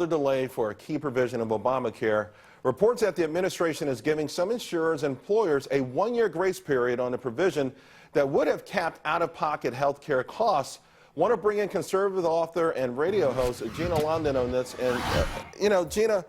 delay for a key provision of Obamacare. Reports that the administration is giving some insurers and employers a one-year grace period on a provision that would have capped out-of-pocket health care costs. Want to bring in conservative author and radio host Gina Loudon on this. And, Gina,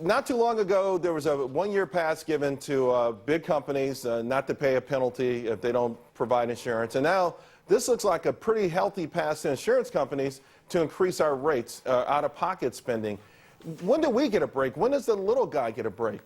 not too long ago, there was a one-year pass given to big companies not to pay a penalty if they don't provide insurance. And now this looks like a pretty healthy pass to insurance companies to increase our rates, out-of-pocket spending. When do we get a break? When does the little guy get a break?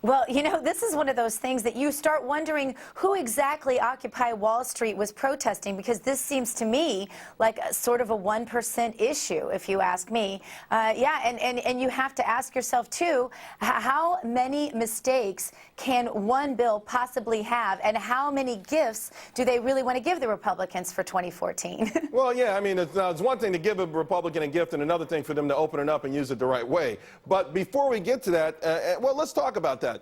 Well, this is one of those things that you start wondering who exactly Occupy Wall Street was protesting, because this seems to me like sort of a 1% issue, if you ask me. Yeah, and you have to ask yourself, too, how many mistakes can one bill possibly have, and how many gifts do they really want to give the Republicans for 2014? Well, yeah, I mean, it's one thing to give a Republican a gift and another thing for them to open it up and use it the right way. But before we get to that, well, let's talk about that.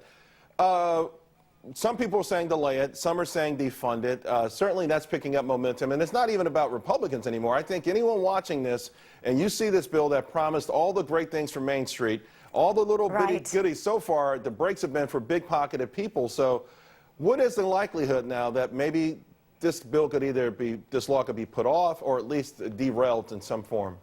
Some people are saying delay it. Some are saying defund it. Certainly that's picking up momentum. And it's not even about Republicans anymore. I think anyone watching this, and you see this bill that promised all the great things for Main Street, all the little bitty goodies so far, the breaks have been for big-pocketed people. So what is the likelihood now that maybe this bill could either be, this law could be put off or at least derailed in some form?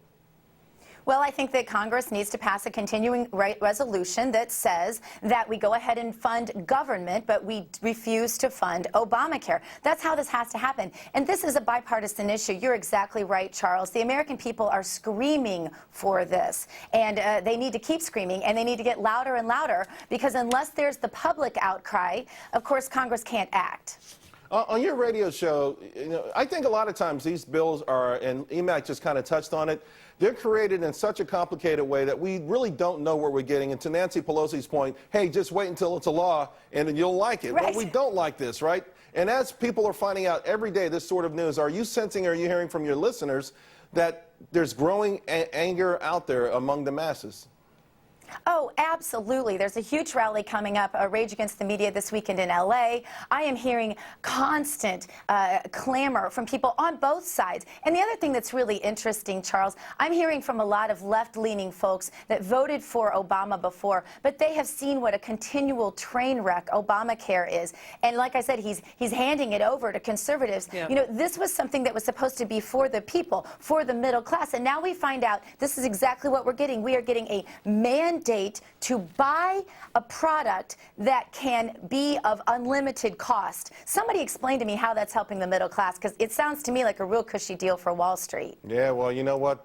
Well, I think that Congress needs to pass a continuing resolution that says that we go ahead and fund government, but we refuse to fund Obamacare. That's how this has to happen. And this is a bipartisan issue. You're exactly right, Charles. The American people are screaming for this. And they need to keep screaming, and they need to get louder and louder, because unless there's the public outcry, of course, Congress can't act. On your radio show, I think a lot of times these bills are, and EMAC just kind of touched on it, they're created in such a complicated way that we really don't know what we're getting. And to Nancy Pelosi's point, hey, just wait until it's a law and you'll like it. Right. Well, we don't like this, right? And as people are finding out every day this sort of news, are you sensing, are you hearing from your listeners that there's growing anger out there among the masses? Oh, absolutely. There's a huge rally coming up, Rage Against the Media, this weekend in L.A. I am hearing constant clamor from people on both sides. And the other thing that's really interesting, Charles, I'm hearing from a lot of left-leaning folks that voted for Obama before, but they have seen what a continual train wreck Obamacare is. And like I said, he's handing it over to conservatives. Yeah. This was something that was supposed to be for the people, for the middle class. And now we find out this is exactly what we're getting. We are getting a mandate to buy a product that can be of unlimited cost. Somebody explain to me how that's helping the middle class, because it sounds to me like a real cushy deal for Wall Street. Yeah, well, you know what?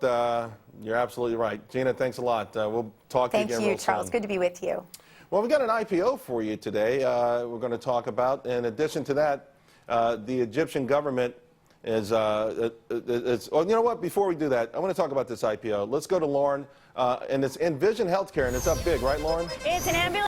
You're absolutely right. Gina, thanks a lot. We'll talk to you again real soon. Thank you, Charles. Good to be with you. Well, we've got an IPO for you today we're going to talk about. In addition to that, the Egyptian government is, well, you know what? Before we do that, I want to talk about this IPO. Let's go to Lauren, and it's Envision Healthcare, and it's up big, right, Lauren? It's an ambulance.